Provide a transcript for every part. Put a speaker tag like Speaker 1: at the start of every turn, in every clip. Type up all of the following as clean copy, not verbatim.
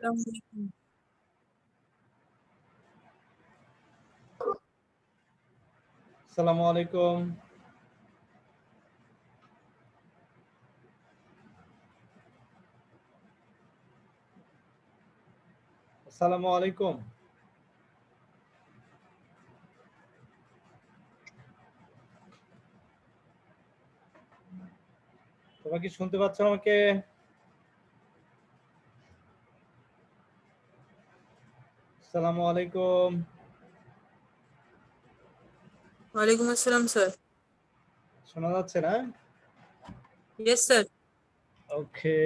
Speaker 1: আসসালামু আলাইকুম। আসসালামু আলাইকুম। তোমরা কি শুনতে পাচ্ছ আমাকে? আসসালামু আলাইকুম।
Speaker 2: ওয়ালাইকুম আসসালাম স্যার।
Speaker 1: শোনা যাচ্ছে না?
Speaker 2: Yes sir.
Speaker 1: Okay.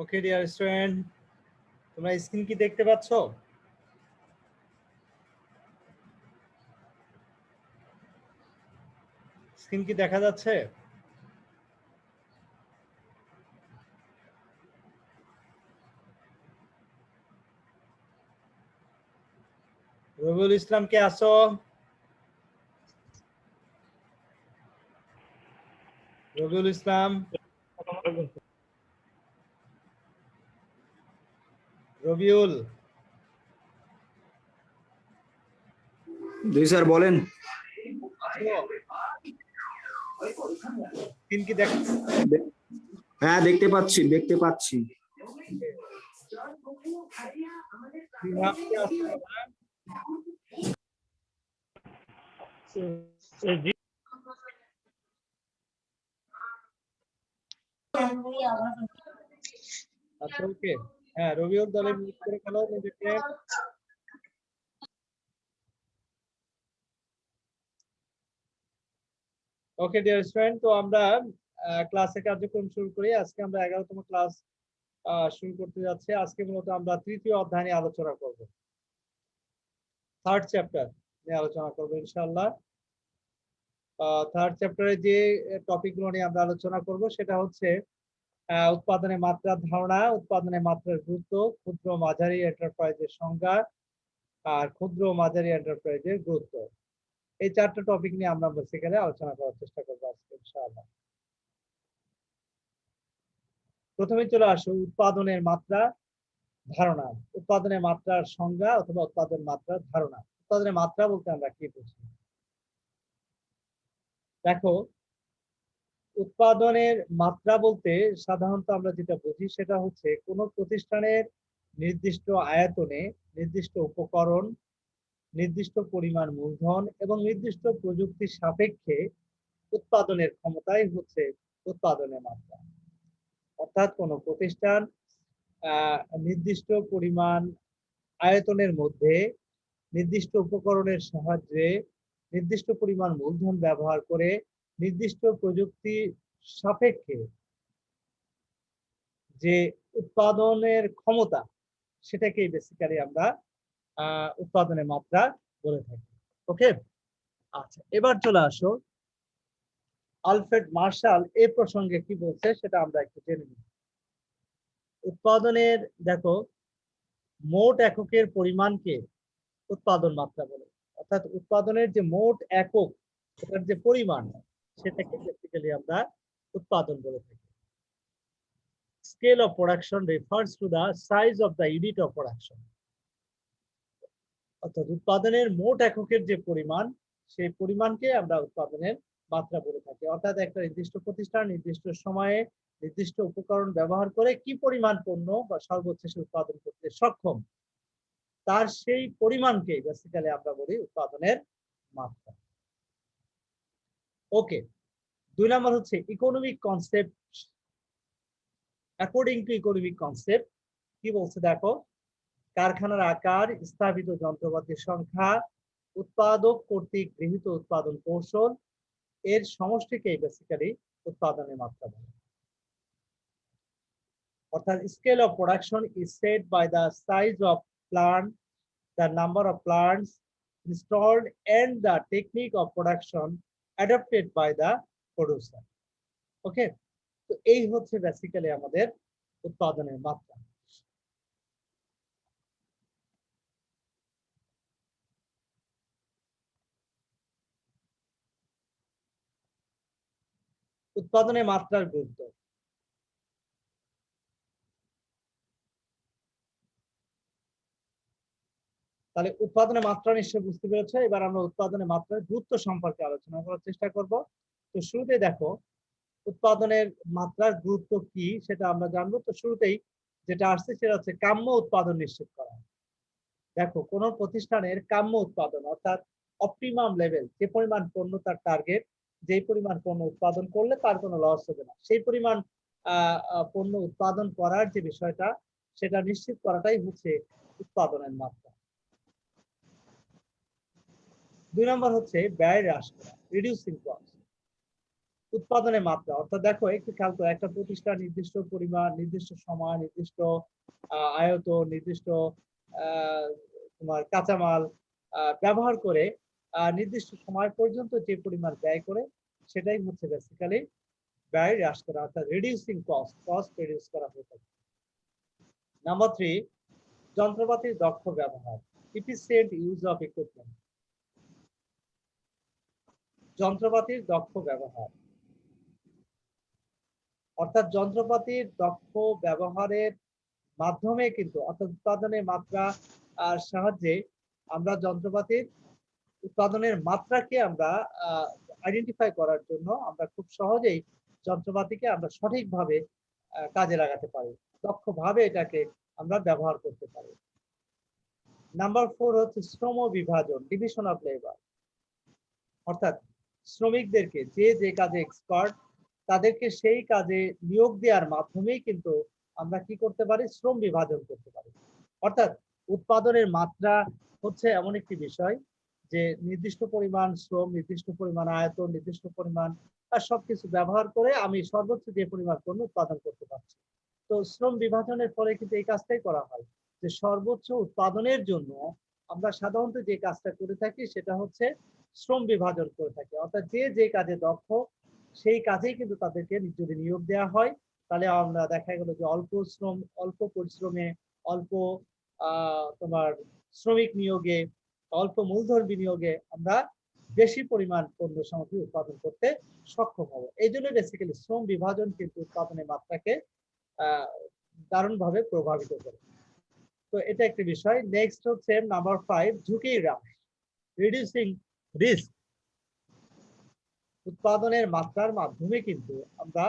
Speaker 1: Okay dear student, তোমরা স্ক্রিন কি দেখতে পাচ্ছ? স্ক্রিন কি দেখা যাচ্ছে? রবিউল ইসলাম কে আসো? রবিউল ইসলাম, রবিউল।
Speaker 3: জি স্যার বলেন।
Speaker 1: স্ক্রিন কি দেখ?
Speaker 3: হ্যাঁ দেখতে পাচ্ছি।
Speaker 1: বিভাগ কে আসো? আচ্ছা ওকে। হ্যাঁ রবিউল দলে মিউট করে ফেলো নিজেকে। ওকে ডিয়ার স্টুডেন্ট, তো আমরা ক্লাসে কার্যক্রম শুরু করি। আজকে আমরা 11তম ক্লাস শুরু করতে যাচ্ছি। আজকে মূলত আমরা তৃতীয় অধ্যায় নিয়ে আলোচনা করব, থার্ড চ্যাপ্টার নিয়ে আলোচনা করব ইনশাআল্লাহ। থার্ড চ্যাপ্টারে যে টপিকগুলো নিয়ে আমরা আলোচনা করব সেটা হচ্ছে উৎপাদনের মাত্রার ধারণা, উৎপাদনের মাত্রার গুরুত্ব, ক্ষুদ্র মাঝারি এন্টারপ্রাইজের সংজ্ঞা, আর ক্ষুদ্র মাঝারি এন্টারপ্রাইজের গুরুত্ব। এই চারটা টপিক নিয়ে আমরা বেসিক্যালি আলোচনা করার চেষ্টা করবো আজকে ইনশাআল্লাহ। প্রথমে চলে আসো উৎপাদনের মাত্রা ধারণা, উৎপাদনের মাত্রার সংজ্ঞা অথবা উৎপাদন মাত্রার ধারণা। উৎপাদনের মাত্রা বলতে আমরা কি বুঝি? দেখো, উৎপাদনের মাত্রা বলতে সাধারণত আমরা যেটা বুঝি সেটা হচ্ছে কোনো প্রতিষ্ঠানের নির্দিষ্ট আয়তনে, নির্দিষ্ট উপকরণ, নির্দিষ্ট পরিমাণ মূলধন এবং নির্দিষ্ট প্রযুক্তির সাপেক্ষে উৎপাদনের ক্ষমতাই হচ্ছে উৎপাদনের মাত্রা। অর্থাৎ কোনো প্রতিষ্ঠান নির্দিষ্ট পরিমাণ আয়তনের মধ্যে নির্দিষ্ট উপকরণের সাহায্যে নির্দিষ্ট পরিমাণ মূলধন ব্যবহার করে নির্দিষ্ট প্রযুক্তি সাপেক্ষে যে উৎপাদনের ক্ষমতা, সেটাকেই বেসিক্যালি আমরা উৎপাদনের মাত্রা বলে থাকি। ওকে, আচ্ছা এবার চলে আসো আলফ্রেড মার্শাল এই প্রসঙ্গে কি বলছে সেটা আমরা একটু জেনে নিই। উৎপাদনের দেখো মোট এককের পরিমাণকে উৎপাদন মাত্রা বলে, অর্থাৎ উৎপাদনের যে মোট একক, সেটার যে পরিমাণ, সেটাকে বেসিক্যালি আমরা উৎপাদন বলে থাকি। Scale of production refers to the size of the unit of production. অর্থাৎ উৎপাদনের মোট এককের যে পরিমাণ, সেই পরিমাণকে আমরা উৎপাদনের মাত্রা বলে থাকি। অর্থাৎ একটা নির্দিষ্ট প্রতিষ্ঠান নির্দিষ্ট সময়ে নির্দিষ্ট উপকরণ ব্যবহার করে কি পরিমাণ পণ্য বা সর্বোচ্চ উৎপাদন করতে সক্ষম, তার সেই পরিমাণকে বেসিক্যালি আমরা বলি উৎপাদনের মাত্রা। ওকে, 2 নম্বর হচ্ছে economic concept. According to economic concept কি বলছে দেখো, কারখানার আকার, স্থাপিত যন্ত্রপাতির সংখ্যা, উৎপাদক কর্তৃক গৃহীত উৎপাদন কৌশল, এর সমষ্টিকে বেসিক্যালি উৎপাদনের মাত্রা বলে। অর্থাৎ scale of production is set by the size of plant, the number of plants installed and the technique of production adopted by the producer. Okay, তো তো এই হচ্ছে বেসিক্যালি আমাদের উৎপাদনের মাত্রা। উৎপাদনের মাত্রার গুরুত্ব। তাহলে উৎপাদনের মাত্রা নিশ্চয়ই বুঝতে পেরেছো। এবার আমরা উৎপাদনের মাত্রার গুরুত্ব সম্পর্কে আলোচনা করার চেষ্টা করব। তো শুরুতে দেখো উৎপাদনের মাত্রার গুরুত্ব কি সেটা আমরা জানবো। তো শুরুতেই যেটা আসছে সেটা হচ্ছে কাম্য উৎপাদন নিশ্চিত করা। দেখো কোন প্রতিষ্ঠানের কাম্য উৎপাদন অর্থাৎ অপটিমাম লেভেল, যে পরিমাণ পণ্য তার টার্গেট, যে পরিমাণ পণ্য উৎপাদন করলে তার কোনো লস হবে না, সেই পরিমাণ পণ্য উৎপাদন করার যে বিষয়টা সেটা নিশ্চিত করাটাই হচ্ছে উৎপাদনের মাত্রা। 2 নম্বর হচ্ছে ব্যয় হ্রাস করা, রিডিউসিং কস্ট। উৎপাদনের মাত্রা অর্থাৎ দেখো একটু খেয়াল করো, একটা প্রতিষ্ঠান নির্দিষ্ট পরিমাণ, নির্দিষ্ট সময়, নির্দিষ্ট আয়তন, নির্দিষ্ট তোমার কাঁচামাল ব্যবহার করে নির্দিষ্ট সময় পর্যন্ত যে পরিমাণ ব্যয় করে সেটাই হচ্ছে বেসিক্যালি ব্যয় হ্রাস করা অর্থাৎ রিডিউসিং কস্ট, কস্ট রিডিউস করা হয়ে থাকে। নাম্বার 3, যন্ত্রপাতির দক্ষ ব্যবহার, এফিসিয়েন্ট ইউজ অফ ইকুইপমেন্ট। যন্ত্রপাতির দক্ষ ব্যবহার অর্থাৎ যন্ত্রপাতির দক্ষ ব্যবহারের মাধ্যমে কিন্তু অর্থাৎ উৎপাদনের মাত্রা আর সাহায্যে আমরা যন্ত্রপাতির উৎপাদনের মাত্রাকে আমরা আইডেন্টিফাই করার জন্য আমরা খুব সহজেই যন্ত্রপাতিকে আমরা সঠিকভাবে কাজে লাগাতে পারি, দক্ষভাবে এটাকে আমরা ব্যবহার করতে পারি। নাম্বার 4 হচ্ছে শ্রম বিভাজন, ডিভিশন অফ লেবার। অর্থাৎ শ্রমিকদেরকে যে যে কাজে এক্সপার্ট তাদেরকে সেই কাজে নিয়োগ দেওয়ার মাধ্যমেই কিন্তু আমরা কি করতে পারি, শ্রম বিভাজন করতে পারি। অর্থাৎ উৎপাদনের মাত্রা হচ্ছে এমন একটি বিষয় যে নির্দিষ্ট পরিমাণ শ্রম, নির্দিষ্ট পরিমাণ আয়তন, নির্দিষ্ট পরিমাণ সবকিছু ব্যবহার করে আমি সর্বোচ্চ যে পরিমাণ পণ্য উৎপাদন করতে পারছি। তো শ্রম বিভাজনের ফলে কিন্তু এই কাজটাই করা হয় যে সর্বোচ্চ উৎপাদনের জন্য আমরা সাধারণত যে কাজটা করে থাকি সেটা হচ্ছে শ্রম বিভাজন করে থাকি। অর্থাৎ যে যে কাজে দক্ষ সেই কাজেই কিন্তু তাদেরকে যদি নিয়োগ দেওয়া হয় তাহলে আমরা দেখা গেল যে অল্প শ্রম, অল্প পরিশ্রমে, অল্প তোমার শ্রমিক নিয়োগে, অল্প মূলধন বিনিয়োগে আমরা বেশি পরিমাণ পণ্য সামগ্রী উৎপাদন করতে সক্ষম হব। এই জন্য বেসিক্যালি শ্রম বিভাজন কিন্তু উৎপাদনের মাত্রাকে দারুণভাবে প্রভাবিত করে। তো এটা একটি বিষয়। নেক্সট হচ্ছে নাম্বার 5, ঝুঁকি হ্রাস, রিডিউসিং রিস্ক। উৎপাদনের মাত্রার মাধ্যমে কিন্তু আমরা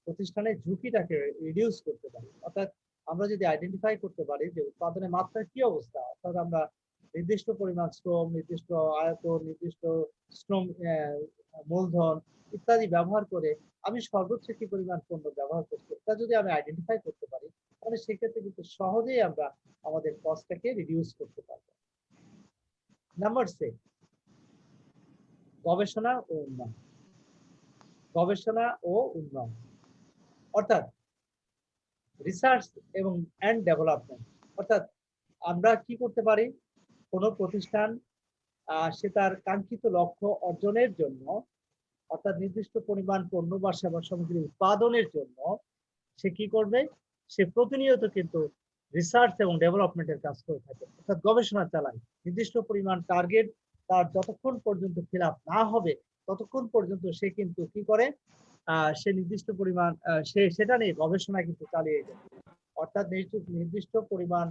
Speaker 1: প্রতিষ্ঠানের ঝুঁকিটাকে রিডিউস করতে পারি। অর্থাৎ আমরা যদি আইডেন্টিফাই করতে পারি যে উৎপাদনের মাত্রার কি অবস্থা, অর্থাৎ আমরা নির্দিষ্ট পরিমাণ শ্রম, নির্দিষ্ট আয়তন, নির্দিষ্ট শ্রম মূলধন ইত্যাদি ব্যবহার করে আমি সর্বোচ্চ কি পরিমাণ পণ্য ব্যবহার করছি তা যদি আমি আইডেন্টিফাই করতে পারি তাহলে সেক্ষেত্রে কিন্তু সহজেই আমরা আমাদের কস্টটাকে রিডিউস করতে পারবো। নাম্বার 6, গবেষণা ও উন্নয়ন। গবেষণা ও উন্নয়ন অর্থাৎ রিসার্চ এবং অ্যান্ড ডেভেলপমেন্ট। অর্থাৎ আমরা কি করতে পারি, কোনো প্রতিষ্ঠান সে তার কাঙ্ক্ষিত লক্ষ্য অর্জনের জন্য অর্থাৎ নির্দিষ্ট পরিমাণ পণ্য বা সেবা সামগ্রী উৎপাদনের জন্য সে কি করবে, সে প্রতিনিয়ত কিন্তু রিসার্চ এবং ডেভেলপমেন্টের কাজ করে থাকে, অর্থাৎ গবেষণা চালায়। নির্দিষ্ট পরিমাণ টার্গেট তার যতক্ষণ পর্যন্ত ফিল আপ না হবে ততক্ষণ পর্যন্ত সে কিন্তু কি করে, সে নির্দিষ্ট পরিমাণ সে সেটা নিয়ে গবেষণা কিন্তু চালিয়ে যায়। অর্থাৎ নির্দিষ্ট পরিমাণ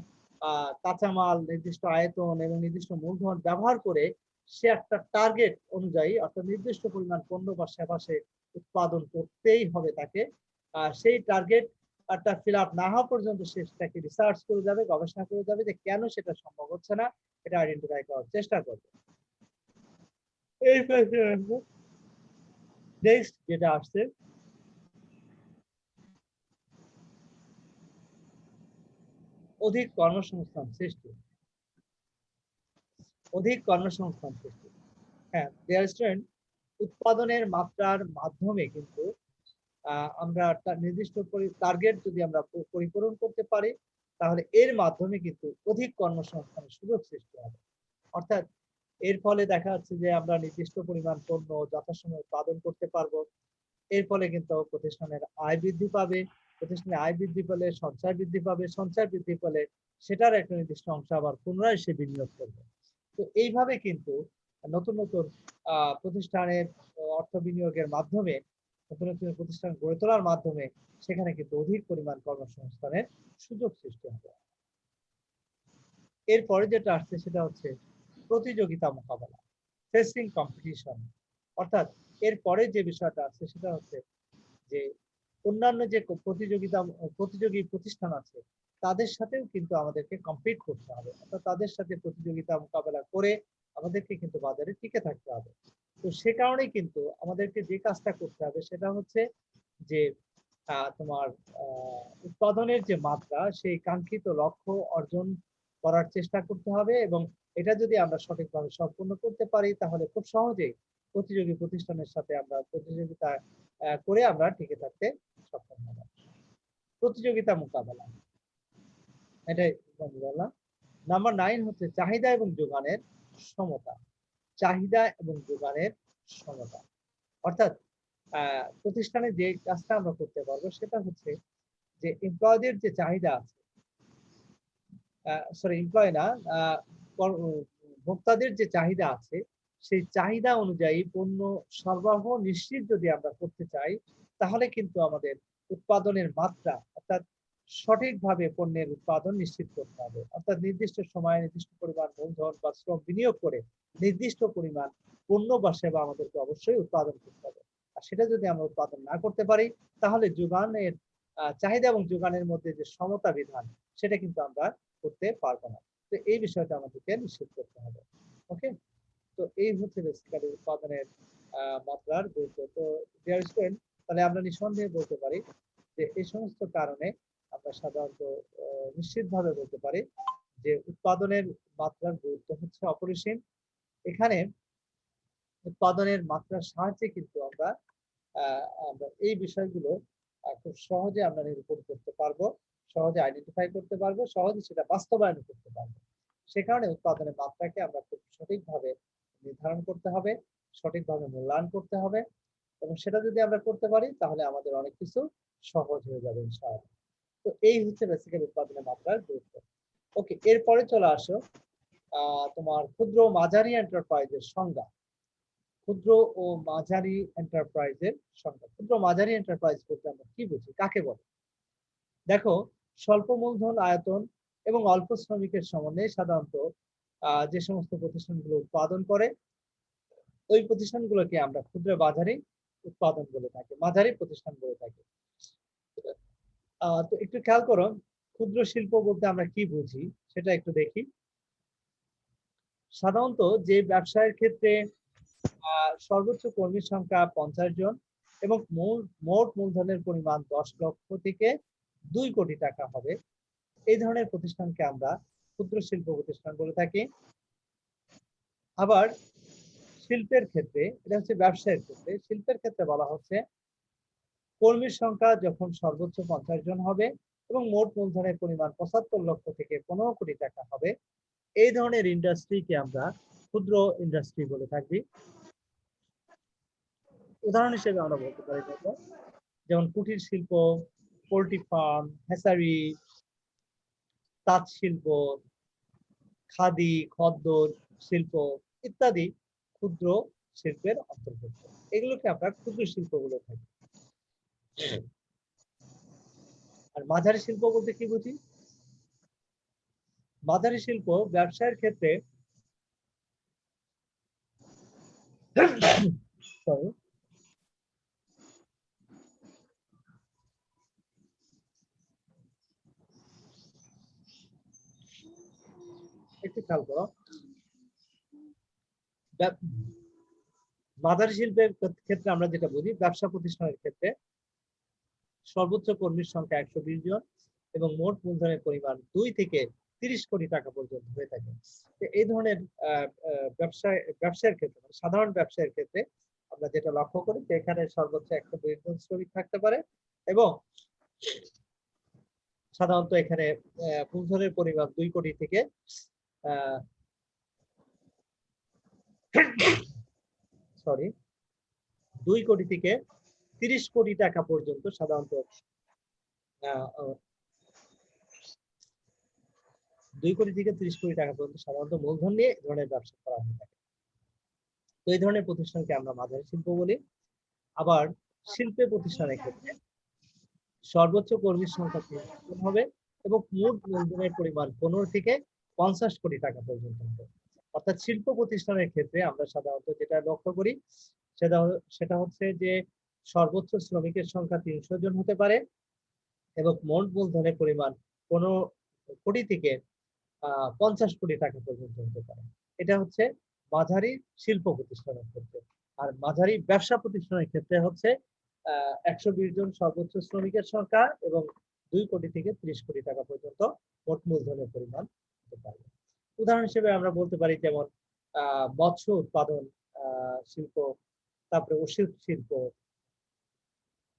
Speaker 1: কাঁচামাল, নির্দিষ্ট আয়তন এবং নির্দিষ্ট মূলধন ব্যবহার করে সে একটা টার্গেট অনুযায়ী অর্থাৎ নির্দিষ্ট পরিমাণ পণ্য বা সেবা সে উৎপাদন করতেই হবে তাকে। সেই টার্গেট ফিল আপ না হওয়া পর্যন্ত সে সেটাকে রিসার্চ করে যাবে, গবেষণা করে যাবে যে কেন সেটা সম্ভব হচ্ছে না, এটা আইডেন্টিফাই করার চেষ্টা করবে। এই নেক্সট যেটা আসছে অধিক কর্মসংস্থান সৃষ্টি। অধিক কর্মসংস্থান সৃষ্টি, হ্যাঁ ডিয়ার স্টুডেন্ট, উৎপাদনের মাত্রার মাধ্যমে কিন্তু আমরা নির্দিষ্ট টার্গেট যদি আমরা পরিপূরণ করতে পারি তাহলে এর মাধ্যমে কিন্তু অধিক কর্মসংস্থানের সুযোগ সৃষ্টি হবে। অর্থাৎ এর ফলে দেখা যাচ্ছে যে আমরা নির্দিষ্ট পরিমাণ পণ্য যথাসময়ে উৎপাদন করতে পারবো, এর ফলে কিন্তু প্রতিষ্ঠানের আয় বৃদ্ধি পাবে, প্রতিষ্ঠানের আয় বৃদ্ধি পেলে সঞ্চয় বৃদ্ধি পাবে, সঞ্চয় বৃদ্ধি পেলে সেটার একটা নির্দিষ্ট অংশ আবার পুনরায় সে বিনিয়োগ করবে। তো এইভাবে কিন্তু নতুন নতুন প্রতিষ্ঠানের অর্থ বিনিয়োগের মাধ্যমে, নতুন নতুন প্রতিষ্ঠান গড়ে তোলার মাধ্যমে সেখানে কিন্তু অধিক পরিমাণ কর্মসংস্থানের সুযোগ সৃষ্টি হবে। এরপরে যেটা আসছে সেটা হচ্ছে প্রতিযোগিতা মোকাবেলা, ফেসিং কম্পিটিশন। অর্থাৎ এরপরে যে বিষয়টা আছে সেটা হচ্ছে যে অন্যান্য যে প্রতিযোগী প্রতিষ্ঠান আছে তাদের সাথেও কিন্তু আমাদেরকে কম্পিট করতে হবে, অর্থাৎ তাদের সাথে প্রতিযোগিতা মোকাবেলা করে আমাদেরকে কিন্তু বাজারে টিকে থাকতে হবে। তো সে কারণেই কিন্তু আমাদেরকে যে কাজটা করতে হবে সেটা হচ্ছে যে তোমার উৎপাদনের যে মাত্রা সেই কাঙ্ক্ষিত লক্ষ্য অর্জন করার চেষ্টা করতে হবে, এবং এটা যদি আমরা সঠিকভাবে সম্পূর্ণ করতে পারি তাহলে খুব সহজেই প্রতিযোগী প্রতিষ্ঠানের সাথে আমরা প্রতিযোগিতা করে আমরা টিকে থাকতে সক্ষম হব। প্রতিযোগিতা মোকাবেলা, এটাই বললাম। নাম্বার 9 হচ্ছে চাহিদা এবং যোগানের সমতা। চাহিদা এবং যোগানের সমতা অর্থাৎ প্রতিষ্ঠানে যে কাজটা আমরা করতে পারবো সেটা হচ্ছে যে এমপ্লয়ীদের যে চাহিদা আছে, এমপ্লয় না, ভোক্তাদের যে চাহিদা আছে সেই চাহিদা অনুযায়ী পণ্য সরবরাহ নিশ্চিত যদি আমরা করতে চাই তাহলে কিন্তু আমাদের উৎপাদনের মাত্রা অর্থাৎ সঠিকভাবে পণ্যের উৎপাদন নিশ্চিত করতে হবে। অর্থাৎ নির্দিষ্ট সময়ে নির্দিষ্ট পরিমাণ মূলধন বা শ্রম বিনিয়োগ করে নির্দিষ্ট পরিমাণ পণ্য বা সেবা আমাদেরকে অবশ্যই উৎপাদন করতে হবে। আর সেটা যদি আমরা উৎপাদন না করতে পারি তাহলে যোগানের চাহিদা এবং যোগানের মধ্যে যে সমতা বিধান সেটা কিন্তু আমরা করতে পারবো না। তো এই বিষয়টা আমাদেরকে নিশ্চিত করতে হবে। ওকে, তো এই হচ্ছে বেসিক্যালি উৎপাদনের মাত্রার গুরুত্ব। তো ডিয়ার স্টুডেন্ট, তাহলে আমরা নিঃসন্দেহে বলতে পারি যে এই সমস্ত কারণে আমরা সাধারণত নিশ্চিতভাবে বলতে পারি যে উৎপাদনের মাত্রার গুরুত্ব হচ্ছে অপরিসীম। এখানে উৎপাদনের মাত্রার সাহায্যে কিন্তু আমরা এই বিষয়গুলো খুব সহজে আমরা নিরূপণ করতে পারবো, সহজে আইডেন্টিফাই করতে পারবো, সহজে সেটা বাস্তবায়ন করতে পারবো। সে কারণে উৎপাদনের মাত্রাকে আমরা খুব সঠিকভাবে নির্ধারণ করতে হবে, সঠিকভাবে মূল্যায়ন করতে হবে, এবং সেটা যদি আমরা করতে পারি তাহলে আমাদের অনেক কিছু সহজ হয়ে যাবে ইনশাআল্লাহ। তো এই হচ্ছে বেসিক্যালি উৎপাদনের মাত্রার গুরুত্ব। ওকে, এরপরে চলে আসো তোমার ক্ষুদ্র মাঝারি এন্টারপ্রাইজের সংজ্ঞা। ক্ষুদ্র ও মাঝারি এন্টারপ্রাইজের সংজ্ঞা। ক্ষুদ্র মাঝারি এন্টারপ্রাইজ বলতে আমরা কি বুঝি, কাকে বলে? দেখো, স্বল্প মূলধন, আয়তন এবং অল্প শ্রমিকের সমন্বয়ে সাধারণত যে সমস্ত প্রতিষ্ঠানগুলো উৎপাদন করে ওই প্রতিষ্ঠানগুলোকে আমরা ক্ষুদ্র মাঝারি উৎপাদন বলে থাকি, মাঝারি প্রতিষ্ঠান বলে থাকি। তো একটু খেয়াল করো, ক্ষুদ্র শিল্প বলতে আমরা কি বুঝি সেটা একটু দেখি। সাধারণত যে ব্যবসায়ের ক্ষেত্রে সর্বোচ্চ কর্মীর সংখ্যা 50 জন এবং মোট মূলধনের পরিমাণ 10 লক্ষ থেকে 2 কোটি টাকা হবে, এই ধরনের প্রতিষ্ঠানকে আমরা ক্ষুদ্র শিল্প প্রতিষ্ঠান বলে থাকি। আবার শিল্পের ক্ষেত্রে, এটা হচ্ছে ব্যবসায়ের ক্ষেত্রে, শিল্পের ক্ষেত্রে বলা হচ্ছে কর্মীর সংখ্যা যখন সর্বোচ্চ 50 জন হবে এবং মোট মূলধনের পরিমাণ 75 লক্ষ থেকে 15 কোটি টাকা হবে, এই ধরনের ইন্ডাস্ট্রিকে আমরা ক্ষুদ্র ইন্ডাস্ট্রি বলে থাকি। উদাহরণ হিসেবে আমরা বলতে পারি যেমন কুটির শিল্প, পোল্ট্রি ফার্ম, হ্যাচারি, তাঁত শিল্প, খাদি, খদ্দর শিল্প ইত্যাদি ক্ষুদ্র শিল্পের অন্তর্ভুক্ত। এগুলোকে আমরা ক্ষুদ্র শিল্প বলে থাকি। আর মাঝারি শিল্প বলতে কি বুঝি? মাঝারি শিল্প ব্যবসায়ের ক্ষেত্রে একটু খেয়াল করো, মাঝারি শিল্পের ক্ষেত্রে আমরা যেটা বুঝি, ব্যবসা প্রতিষ্ঠানের ক্ষেত্রে সর্বোচ্চ কর্মীর সংখ্যা 120 জন এবং মোট মূলধনের পরিমাণ 2 থেকে 30 কোটি টাকা পর্যন্ত হয়ে থাকে। এই ধরনের ব্যবসায়ের ক্ষেত্রে, সাধারণ ব্যবসায়ের ক্ষেত্রে আমরা যেটা লক্ষ্য করি যে এখানে সর্বোচ্চ 120 জন শ্রমিক থাকতে পারে এবং সাধারণত এখানে মূলধনের পরিমাণ 2 কোটি থেকে 2 কোটি থেকে 30 কোটি টাকা পর্যন্ত সাধারণত 2 কোটি থেকে 30 কোটি টাকা পর্যন্ত সাধারণত মূলধন নিয়ে এই ধরনের ব্যবসা করা হয়ে থাকে। তো এই ধরনের প্রতিষ্ঠানকে আমরা মাঝারি শিল্প বলি। আবার শিল্পে প্রতিষ্ঠানের ক্ষেত্রে সর্বোচ্চ কর্মীর সংখ্যা 300 জন হবে এবং মোট মূলধনের পরিমাণ 15 থেকে 50 কোটি টাকা পর্যন্ত হবে। অর্থাৎ শিল্প প্রতিষ্ঠানের ক্ষেত্রে আমরা সাধারণত যেটা লক্ষ্য করি সেটা হচ্ছে যে সর্বোচ্চ শ্রমিকের সংখ্যা 300 জন হতে পারে এবং মোট মূলধনের পরিমাণ 15 কোটি থেকে 50 কোটি টাকা পর্যন্ত হতে পারে। এটা হচ্ছে মাঝারি শিল্প প্রতিষ্ঠানের ক্ষেত্রে। আর মাঝারি ব্যবসা প্রতিষ্ঠানের ক্ষেত্রে হচ্ছে 120 জন সর্বোচ্চ শ্রমিকের সংখ্যা এবং 2 কোটি থেকে 30 কোটি টাকা পর্যন্ত মোট মূলধনের পরিমাণ হতে পারে। উদাহরণ হিসেবে আমরা বলতে পারি যেমন মৎস্য উৎপাদন শিল্প, তারপরে ওষুধ শিল্প,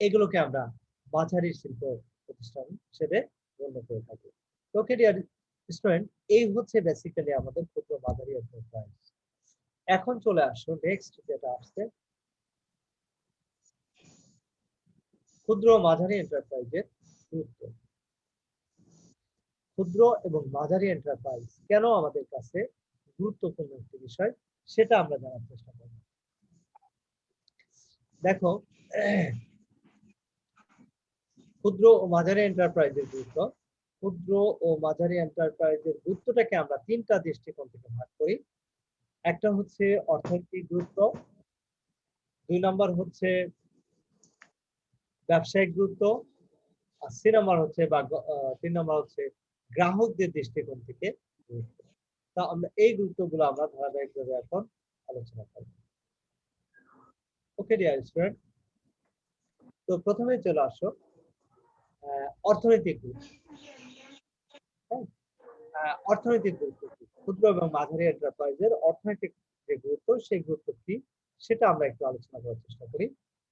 Speaker 1: এগুলোকে আমরা মাঝারি শিল্প প্রতিষ্ঠান হিসেবে গণ্য করে থাকি। ওকে ডিয়ার স্টুডেন্ট, এই হচ্ছে বেসিক্যালি আমাদের ক্ষুদ্র মাঝারি এন্টারপ্রাইজ। এখন চলে আসো নেক্সট যেটা আসছে, ক্ষুদ্র মাঝারি এন্টারপ্রাইজের গুরুত্ব। ক্ষুদ্র এবং মাঝারি এন্টারপ্রাইজ কেন আমাদের কাছে গুরুত্বপূর্ণ একটি বিষয় সেটা আমরা জানার চেষ্টা করব। দেখো, ক্ষুদ্র ও মাঝারি এন্টারপ্রাইজের গুরুত্ব। ক্ষুদ্র ও মাঝারি এন্টারপ্রাইজের গুরুত্বটাকে আমরা 3টা দৃষ্টিকোণ থেকে ভাগ করি। একটা হচ্ছে অর্থনৈতিক গুরুত্ব, 2 নম্বর হচ্ছে ব্যবসায়িক গুরুত্ব, আর 3 নম্বর হচ্ছে গ্রাহকদের দৃষ্টিকোণ থেকে গুরুত্ব। তা আমরা এই গুরুত্বগুলো আমরা ধারাবাহিকভাবে এখন আলোচনা করব। ওকে ডিয়ার স্টুডেন্ট, তো প্রথমে চলে আসো অর্থনৈতিক গুরুত্ব। অর্থনৈতিক গুরুত্ব কি, ক্ষুদ্র এবং মাঝারি এন্টারপ্রাইজের অর্থনৈতিক যে গুরুত্ব সেই গুরুত্ব কি সেটা আমরা একটু আলোচনা করার চেষ্টা করি।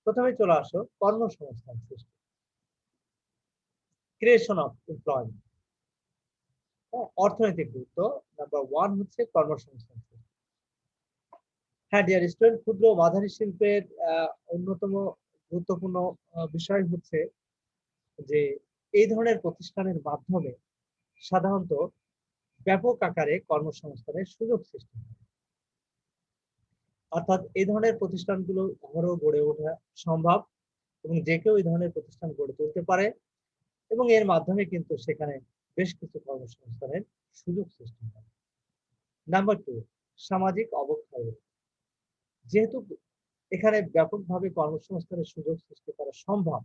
Speaker 1: প্রথমে চলে আসো কর্মসংস্থান সৃষ্টি, ক্রিয়েশন অফ এমপ্লয়মেন্ট। অর্থনৈতিক গুরুত্ব নাম্বার 1 হচ্ছে কর্মসংস্থান সৃষ্টি। হ্যাঁ ডিয়ার স্টুডেন্ট, ক্ষুদ্র ও মাঝারি শিল্পের অন্যতম গুরুত্বপূর্ণ বিষয় হচ্ছে যে এই ধরনের প্রতিষ্ঠানের মাধ্যমে সাধারণত ব্যাপক আকারে কর্মসংস্থানের সুযোগ সৃষ্টি হয়। অর্থাৎ এই ধরনের প্রতিষ্ঠানগুলো আবারও গড়ে ওঠা সম্ভব এবং যে কেউ এই ধরনের প্রতিষ্ঠান গড়ে তুলতে পারে এবং এর মাধ্যমে কিন্তু সেখানে বেশ কিছু কর্মসংস্থানের সুযোগ সৃষ্টি হয়। নাম্বার 2, সামাজিক অবক্ষয়। যেহেতু এখানে ব্যাপকভাবে কর্মসংস্থানের সুযোগ সৃষ্টি করা সম্ভব,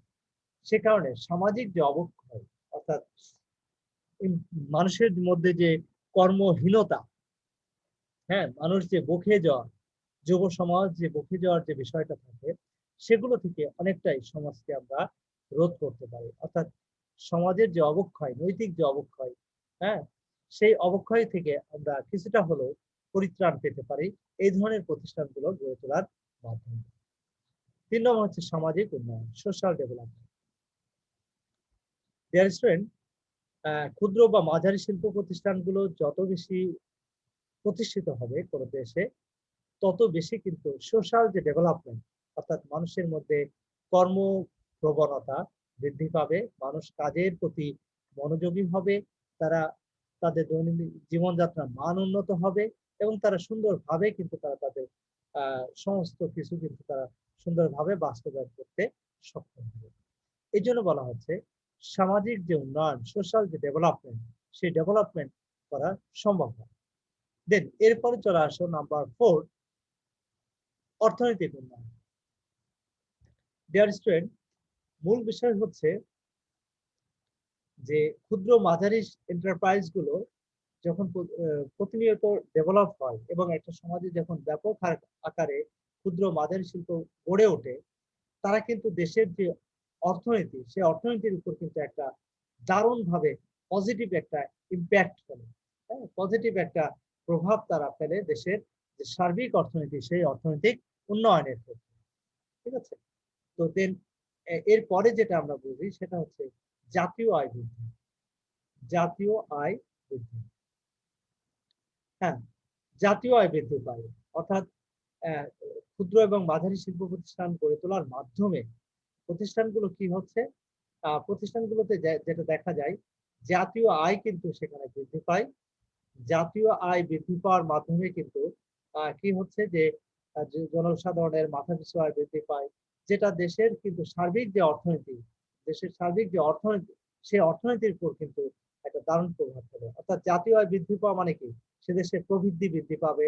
Speaker 1: সে কারণে সামাজিক যে অবক্ষয়, অর্থাৎ মানুষের মধ্যে যে কর্মহীনতা, হ্যাঁ, মানুষ যে বকে যাওয়া, যুব সমাজ যে বকে যাওয়ার যে বিষয়টা থাকে, সেগুলো থেকে অনেকটাই সমাজকে আমরা রোধ করতে পারি। অর্থাৎ সমাজের যে অবক্ষয়, নৈতিক যে অবক্ষয়, হ্যাঁ, সেই অবক্ষয় থেকে আমরা কিছুটা হলেও পরিত্রাণ পেতে পারি এই ধরনের প্রতিষ্ঠানগুলো গড়ে তোলার মাধ্যমে। 3 নম্বর হচ্ছে সামাজিক উন্নয়ন, সোশ্যাল ডেভেলপমেন্ট। ডিয়ার স্টুডেন্ট, ক্ষুদ্র বা মাঝারি শিল্প প্রতিষ্ঠানগুলো যত বেশি প্রতিষ্ঠিত হবে কোনো দেশে, তত বেশি কিন্তু সোশ্যাল যে ডেভেলপমেন্ট, অর্থাৎ মানুষের মধ্যে কর্ম প্রবণতা বৃদ্ধি পাবে, মানুষ কাজের প্রতি মনোযোগী হবে, তারা তাদের দৈনন্দিন জীবনযাত্রার মান উন্নত হবে এবং তারা সুন্দরভাবে কিন্তু তারা তাদের সমস্ত কিছু কিন্তু তারা সুন্দরভাবে বাস্তবায়ন করতে সক্ষম হবে। এই জন্য বলা হচ্ছে সামাজিক যে উন্নয়ন, সোশ্যাল যে ডেভেলপমেন্ট, সেই ডেভেলপমেন্ট করা সম্ভব হয়। দেন এরপরে চলে আসো নাম্বার 4, অর্থনৈতিক উন্নয়ন। ডিয়ার স্টুডেন্ট, মূল বিষয় হচ্ছে যে ক্ষুদ্র মাঝারি এন্টারপ্রাইজ গুলো যখন প্রতিনিয়ত ডেভেলপ হয় এবং একটা সমাজে যখন ব্যাপক আকারে ক্ষুদ্র মাঝারি শিল্প গড়ে ওঠে, তারা কিন্তু দেশের যে অর্থনীতি, সেই অর্থনীতির উপর কিন্তু একটা দারুণভাবে পজিটিভ একটা ইম্প্যাক্ট ফেলে, হ্যাঁ, পজিটিভ একটা প্রভাব তারা ফেলে দেশের যে সার্বিক অর্থনীতি, সেই অর্থনৈতিক উন্নয়নের ক্ষেত্রে। ঠিক আছে, তো দেন এরপরে যেটা আমরা বুঝি সেটা হচ্ছে জাতীয় আয় বৃদ্ধি। জাতীয় আয় বৃদ্ধি, হ্যাঁ, জাতীয় আয় বৃদ্ধি পায়। অর্থাৎ ক্ষুদ্র এবং মাঝারি শিল্প প্রতিষ্ঠান গড়ে তোলার মাধ্যমে প্রতিষ্ঠানগুলো কি হচ্ছে, প্রতিষ্ঠানগুলোতে যেটা দেখা যায়, জাতীয় আয় কিন্তু সেখানে বৃদ্ধি পায়। জাতীয় আয় বৃদ্ধি পাওয়ার মাধ্যমে কিন্তু কি হচ্ছে যে জনসাধারণের মাথাপিছু আয় বৃদ্ধি পায়, যেটা দেশের কিন্তু সার্বিক যে অর্থনীতি, দেশের সার্বিক যে অর্থনীতি, সেই অর্থনীতির উপর কিন্তু একটা দারুণ প্রভাব ফেলে। অর্থাৎ জাতীয় আয় বৃদ্ধি পাওয়া মানে কি, সে দেশের প্রবৃদ্ধি বৃদ্ধি পাবে,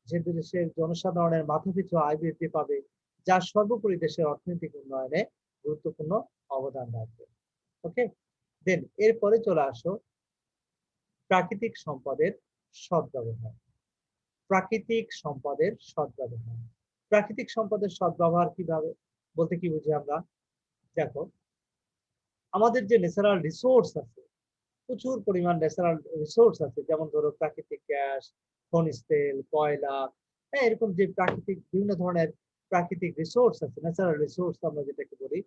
Speaker 1: যে দেশের জনসাধারণের মাথাপিছু আয় বৃদ্ধি পাবে, যা সর্বোপরি দেশের অর্থনৈতিক উন্নয়নে গুরুত্বপূর্ণ অবদান রাখবে। ওকে, দেন এরপরে চলে আসো প্রাকৃতিক সম্পদের সদ্ব্যবহার। প্রাকৃতিক সম্পদের সদ্ব্যবহার। প্রাকৃতিক সম্পদের সদ্ব্যবহার কিভাবে বলতে কি বুঝি আমরা? দেখো, আমাদের যে ন্যাচারাল রিসোর্স আছে, প্রচুর পরিমাণ ন্যাচারাল রিসোর্স আছে, যেমন ধরো প্রাকৃতিক গ্যাস, খনিজ তেল, কয়লা, হ্যাঁ, এরকম যে প্রাকৃতিক বিভিন্ন ধরনের প্রাকৃতিক রিসোর্স আছে, ন্যাচারাল রিসোর্স আমরা যেটাকে বলি,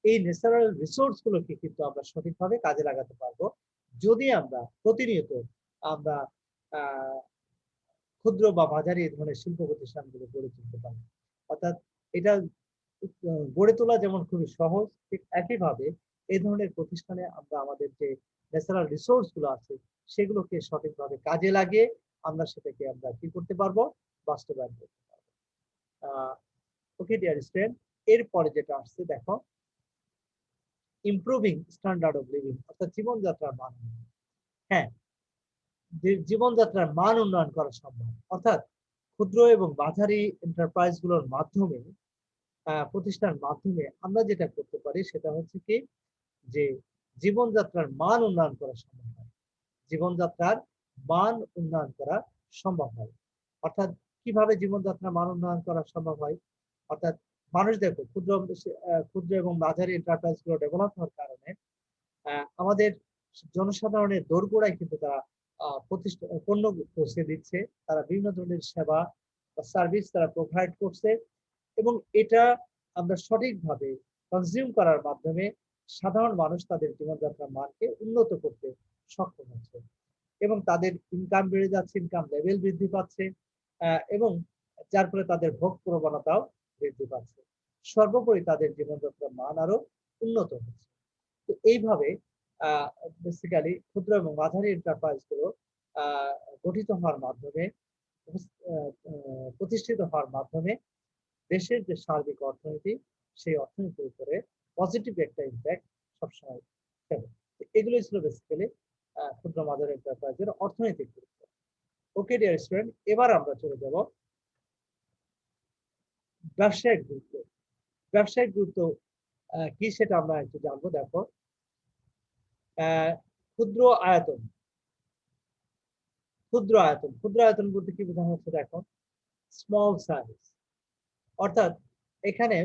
Speaker 1: এই ন্যাচারাল রিসোর্স গুলোকে কিন্তু আমরা সঠিকভাবে কাজে লাগাতে পারবো যদি আমরা প্রতিনিয়ত আমরা আহ ক্ষুদ্র বা মাঝারি এই ধরনের শিল্প প্রতিষ্ঠানগুলো গড়ে তুলতে পারি। অর্থাৎ এটা গড়ে তোলা যেমন খুবই সহজ, ঠিক একইভাবে এই ধরনের প্রতিষ্ঠানে আমরা আমাদের যে ন্যাচারাল রিসোর্স গুলো আছে সেগুলোকে সঠিকভাবে কাজে লাগিয়ে আমরা সেটাকে আমরা কি করতে পারবো, বাস্তবায়ন করতে পারবো। ওকে ডিয়ার স্টুডেন্ট, এরপরে যেটা আসছে দেখো, ইমপ্রুভিং স্ট্যান্ডার্ড অফ লিভিং, অর্থাৎ জীবনযাত্রার মান। হ্যাঁ, জীবনযাত্রার মান উন্নয়ন করা সম্ভব। অর্থাৎ ক্ষুদ্র এবং মাঝারি এন্টারপ্রাইজ গুলোর মাধ্যমে, প্রতিষ্ঠান মাধ্যমে আমরা যেটা করতে পারি সেটা হচ্ছে কি, যে জীবনযাত্রার মান উন্নয়ন করা সম্ভব হয়। জীবনযাত্রার মান উন্নয়ন করা সম্ভব হয়। অর্থাৎ কিভাবে জীবনযাত্রার মান উন্নয়ন করা সম্ভব হয়? অর্থাৎ মানুষ দেখো, ক্ষুদ্র এবং মাঝারি এন্টারপ্রাইজ গুলো ডেভেলপ হওয়ার কারণে আমাদের জনসাধারণের দোরগোড়ায় কিন্তু তারা পণ্য পৌঁছে দিচ্ছে, তারা বিভিন্ন ধরনের সেবা বা সার্ভিস তারা প্রোভাইড করছে, এবং এটা আমরা সঠিকভাবে কনজিউম করার মাধ্যমে সাধারণ মানুষ তাদের জীবনযাত্রার মানকে উন্নত করতে সক্ষম হচ্ছে, এবং তাদের ইনকাম বেড়ে যাচ্ছে, ইনকাম লেভেল বৃদ্ধি পাচ্ছে, এবং যার ফলে তাদের ভোগ প্রবণতাও বৃদ্ধি পাচ্ছে, সর্বোপরি তাদের জীবনযাত্রার মান আরো উন্নত হচ্ছে। তো এইভাবে বেসিক্যালি ক্ষুদ্র এবং মাঝারি এন্টারপ্রাইজ গুলো আহ, গঠিত হওয়ার মাধ্যমে, প্রতিষ্ঠিত হওয়ার মাধ্যমে দেশের যে সার্বিক অর্থনীতি, সেই অর্থনীতির উপরে পজিটিভ একটা ইম্প্যাক্ট সবসময় ফেলে। এগুলো ছিল বেসিক্যালি ক্ষুদ্র মাঝারি এন্টারপ্রাইজের অর্থনৈতিক গুরুত্ব। ওকে ডিয়ার স্টুডেন্ট, এবার আমরা চলে যাব ব্যবসায়িক গুরুত্ব। ব্যবসায়িক গুরুত্ব কি সেটা আমরা একটু জানবো। দেখো, ক্ষুদ্র আয়তন। ক্ষুদ্র আয়তন, ক্ষুদ্র আয়তন বলতে কি বোঝানো হচ্ছে? দেখো, স্মল সাইজ। অর্থাৎ এখানে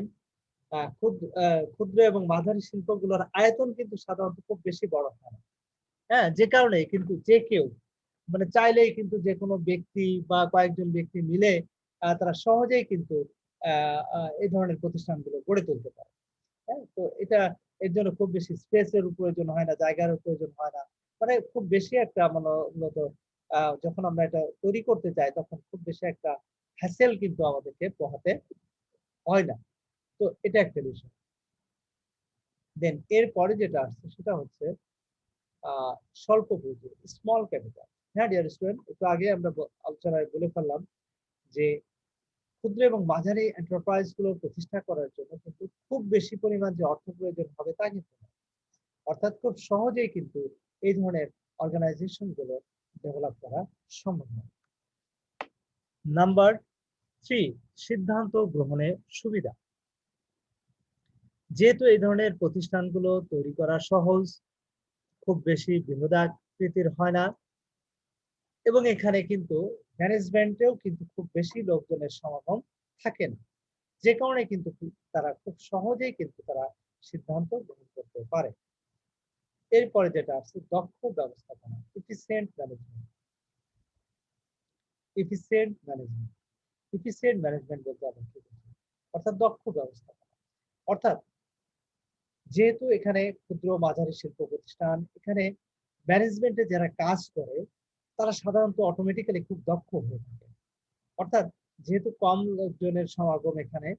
Speaker 1: ক্ষুদ্র এবং মাঝারি শিল্পগুলোর আয়তন কিন্তু সাধারণত খুব বেশি বড় হয় না। হ্যাঁ, যে কারণে কিন্তু যে কেউ মানে চাইলেই কিন্তু যে কোনো ব্যক্তি বা কয়েকজন ব্যক্তি মিলে তারা সহজেই কিন্তু এই ধরনের প্রতিষ্ঠানগুলো গড়ে তুলতে পারে। হ্যাঁ, তো এটা এর জন্য খুব বেশি স্পেসের প্রয়োজন হয় না, জায়গার প্রয়োজন হয় না, মানে খুব বেশি একটা মূলত যখন আমরা এটা তৈরি করতে চাই তখন খুব বেশি একটা হ্যাসেল কিন্তু আমাদেরকে পোহাতে হয় না। তো এটা একটা বিষয়। দেন এরপরে যেটা আসছে সেটা হচ্ছে স্বল্প পুঁজি, স্মল ক্যাপিটাল। হ্যাঁ ডিয়ার স্টুডেন্ট, একটু আগে আমরা আলোচনায় বলে ফেললাম যে ক্ষুদ্র এবং মাঝারি এন্টারপ্রাইজ গুলো প্রতিষ্ঠা করার জন্য কিন্তু খুব বেশি পরিমাণ যে অর্থ প্রয়োজন হবে তা কিন্তু না। অর্থাৎ খুব সহজেই কিন্তু এই ধরনের অর্গানাইজেশন গুলো ডেভেলপ করা সম্ভব নয়। নাম্বার 3, সিদ্ধান্ত গ্রহণের সুবিধা। যেহেতু এই ধরনের প্রতিষ্ঠানগুলো তৈরি করা সহজ, খুব বেশি বৃহদাকৃতির হয় না, এবং এখানে কিন্তু ম্যানেজমেন্টেও কিন্তু খুব বেশি লোকজনের সমাগম থাকে না, যে কারণে কিন্তু তারা খুব সহজেই কিন্তু তারা সিদ্ধান্ত গ্রহণ করতে পারে। এরপরে যেটা আছে দক্ষ ব্যবস্থাপনা, efficient management. Efficient management, efficient management বলতে আমরা কি বুঝি? অর্থাৎ দক্ষ ব্যবস্থাপনা। অর্থাৎ যেহেতু এখানে ক্ষুদ্র মাঝারি শিল্প প্রতিষ্ঠান, এখানে ম্যানেজমেন্টে যারা কাজ করে তারা সাধারণত অটোমেটিক্যালি খুব দক্ষ হয়ে থাকে। অর্থাৎ যেহেতু কম লোকজনের সমাগম এখানে,